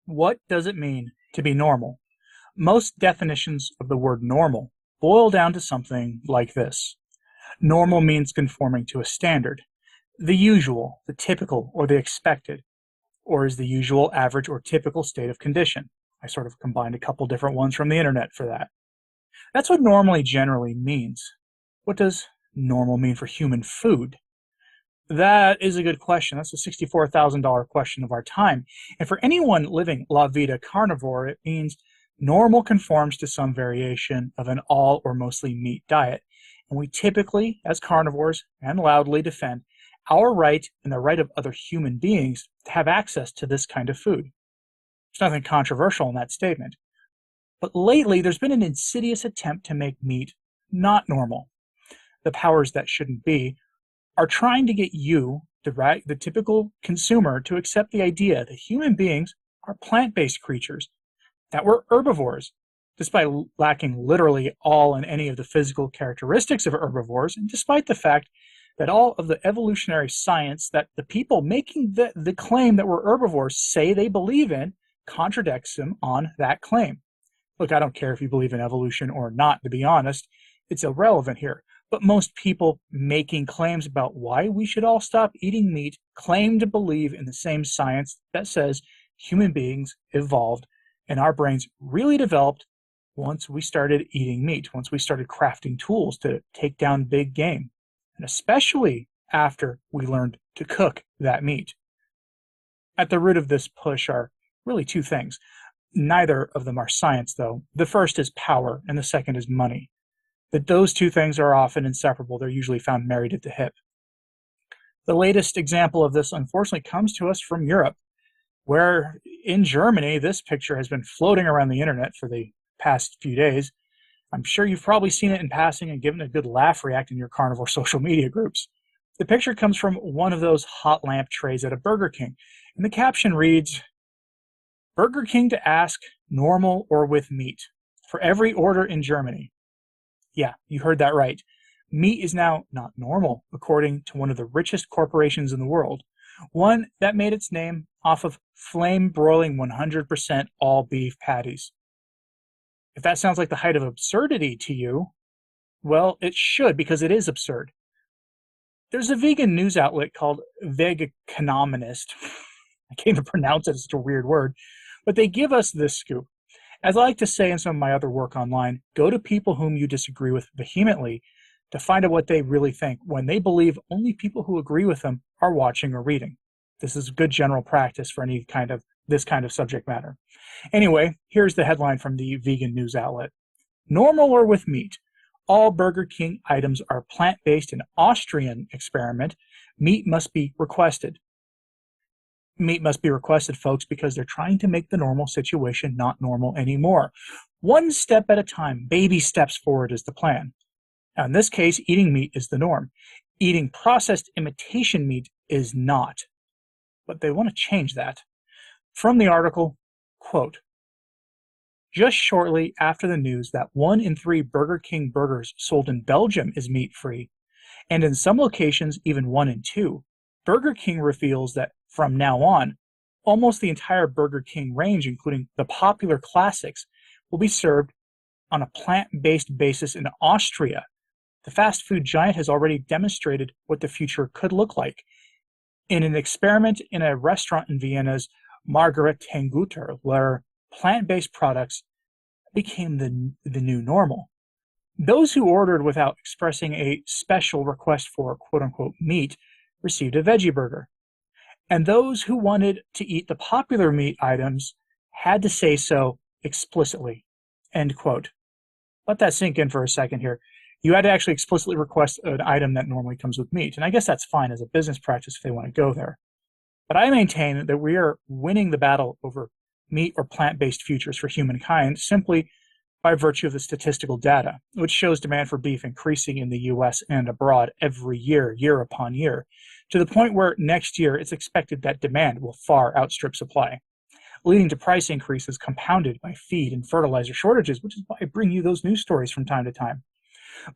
What does it mean to be normal? Most definitions of the word normal boil down to something like this. Normal means conforming to a standard. The usual, the typical, or the expected, or is the usual, average, or typical state of condition. I sort of combined a couple different ones from the internet for that. That's what normally generally means. What does normal mean for human food? That is a good question. That's a $64,000 question of our time. And for anyone living La Vida Carnivore, it means normal conforms to some variation of an all or mostly meat diet. And we typically, as carnivores, and loudly defend our right and the right of other human beings to have access to this kind of food. There's nothing controversial in that statement. But lately, there's been an insidious attempt to make meat not normal. The powers that shouldn't be are trying to get you, the typical consumer, to accept the idea that human beings are plant-based creatures, that we're herbivores, despite lacking literally all and any of the physical characteristics of herbivores, and despite the fact that all of the evolutionary science that the people making the claim that we're herbivores say they believe in contradicts them on that claim. Look, I don't care if you believe in evolution or not, to be honest. It's irrelevant here. But most people making claims about why we should all stop eating meat claim to believe in the same science that says human beings evolved and our brains really developed once we started eating meat, once we started crafting tools to take down big game, and especially after we learned to cook that meat. At the root of this push are really two things. Neither of them are science, though. The first is power, and the second is money. That those two things are often inseparable. They're usually found married at the hip. The latest example of this, unfortunately, comes to us from Europe, where in Germany, this picture has been floating around the internet for the past few days. I'm sure you've probably seen it in passing and given a good laugh react in your carnivore social media groups. The picture comes from one of those hot lamp trays at a Burger King, and the caption reads, "Burger King to ask, normal or with meat, for every order in Germany." Yeah, you heard that right. Meat is now not normal, according to one of the richest corporations in the world, one that made its name off of flame-broiling 100% all-beef patties. If that sounds like the height of absurdity to you, well, it should, because it is absurd. There's a vegan news outlet called Veganomicanist. I can't even pronounce it, it's such a weird word, but they give us this scoop. As I like to say in some of my other work online, go to people whom you disagree with vehemently to find out what they really think when they believe only people who agree with them are watching or reading. This is good general practice for this kind of subject matter. Anyway, here's the headline from the vegan news outlet. Normal or with meat? All Burger King items are plant-based in Austrian experiment. Meat must be requested. Meat must be requested, folks, because they're trying to make the normal situation not normal anymore. One step at a time, baby steps forward is the plan. Now, in this case, eating meat is the norm. Eating processed imitation meat is not. But they want to change that. From the article, quote, "Just shortly after the news that 1 in 3 Burger King burgers sold in Belgium is meat-free, and in some locations even 1 in 2, Burger King reveals that from now on, almost the entire Burger King range, including the popular classics, will be served on a plant-based basis in Austria. The fast food giant has already demonstrated what the future could look like in an experiment in a restaurant in Vienna's Margaretenguter, where plant-based products became the new normal. Those who ordered without expressing a special request for quote-unquote meat received a veggie burger. And those who wanted to eat the popular meat items had to say so explicitly." End quote. Let that sink in for a second here. You had to actually explicitly request an item that normally comes with meat. And I guess that's fine as a business practice if they want to go there. But I maintain that we are winning the battle over meat or plant-based futures for humankind simply by virtue of the statistical data, which shows demand for beef increasing in the US and abroad every year, year upon year, to the point where next year it's expected that demand will far outstrip supply, leading to price increases compounded by feed and fertilizer shortages, which is why I bring you those news stories from time to time.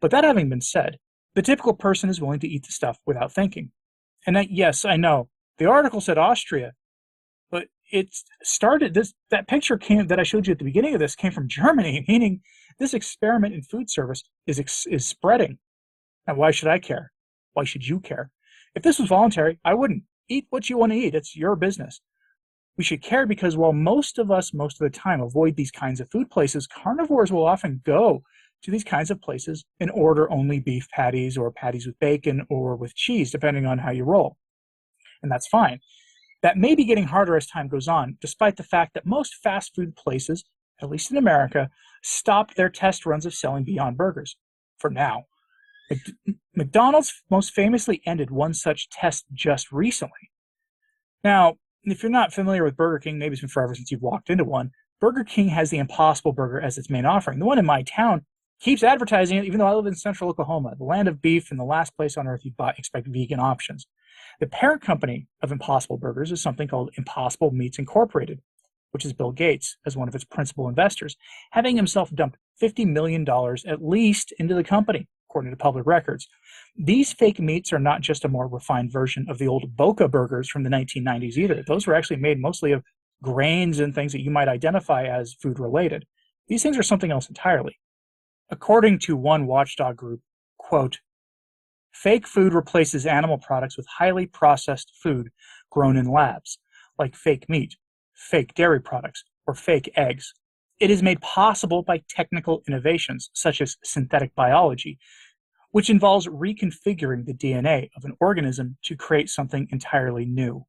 But that having been said, the typical person is willing to eat the stuff without thinking. And yes, I know, the article said Austria, but it started that picture came that I showed you at the beginning of this came from Germany, meaning this experiment in food service is spreading. And why should I care? Why should you care? If this was voluntary, I wouldn't. Eat what you want to eat. It's your business. We should care because while most of us, most of the time, avoid these kinds of food places, carnivores will often go to these kinds of places and order only beef patties or patties with bacon or with cheese, depending on how you roll. And that's fine. That may be getting harder as time goes on, despite the fact that most fast food places, at least in America, stopped their test runs of selling Beyond Burgers. For now. McDonald's most famously ended one such test just recently. Now, if you're not familiar with Burger King, maybe it's been forever since you've walked into one, Burger King has the Impossible Burger as its main offering. The one in my town keeps advertising it, even though I live in central Oklahoma, the land of beef and the last place on earth you'd expect vegan options. The parent company of Impossible Burgers is something called Impossible Meats Incorporated, which is Bill Gates as one of its principal investors, having himself dumped $50 million at least into the company, according to public records. These fake meats are not just a more refined version of the old Boca burgers from the 1990s either. Those were actually made mostly of grains and things that you might identify as food-related. These things are something else entirely. According to one watchdog group, quote, fake food replaces animal products with highly processed food grown in labs, like fake meat, fake dairy products, or fake eggs. It is made possible by technical innovations, such as synthetic biology, which involves reconfiguring the DNA of an organism to create something entirely new.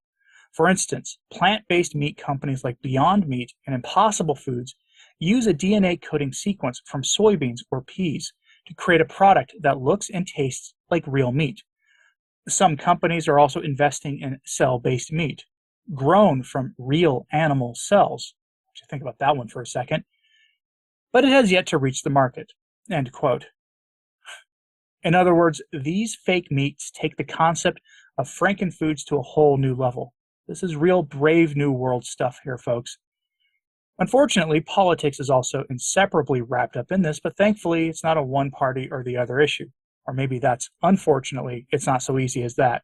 For instance, plant-based meat companies like Beyond Meat and Impossible Foods use a DNA coding sequence from soybeans or peas to create a product that looks and tastes like real meat. Some companies are also investing in cell-based meat, grown from real animal cells. Think about that one for a second. But it has yet to reach the market. End quote. In other words, these fake meats take the concept of frankenfoods to a whole new level. This is real brave new world stuff here, folks. Unfortunately, politics is also inseparably wrapped up in this, but thankfully it's not a one party or the other issue. Or maybe that's, unfortunately, it's not so easy as that.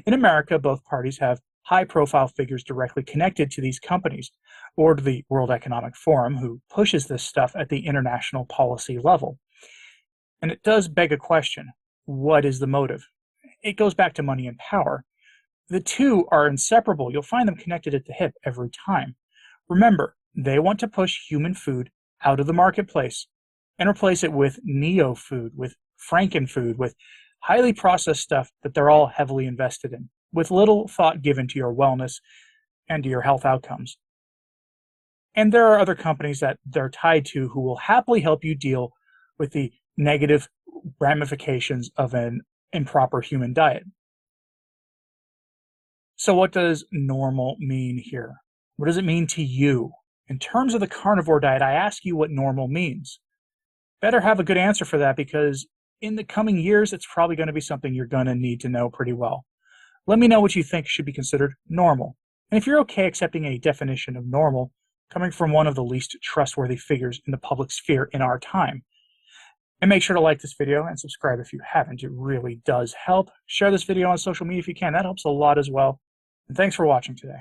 In America, both parties have high-profile figures directly connected to these companies, or to the World Economic Forum, who pushes this stuff at the international policy level. And it does beg a question. What is the motive? It goes back to money and power. The two are inseparable. You'll find them connected at the hip every time. Remember, they want to push human food out of the marketplace and replace it with neo-food, with frankenfood, with highly processed stuff that they're all heavily invested in, with little thought given to your wellness and to your health outcomes. And there are other companies that they're tied to who will happily help you deal with the negative ramifications of an improper human diet. So what does normal mean here? What does it mean to you? In terms of the carnivore diet, I ask you what normal means. Better have a good answer for that, because in the coming years, it's probably going to be something you're going to need to know pretty well. Let me know what you think should be considered normal. And if you're okay accepting a definition of normal coming from one of the least trustworthy figures in the public sphere in our time. And make sure to like this video and subscribe if you haven't. It really does help. Share this video on social media if you can. That helps a lot as well. And thanks for watching today.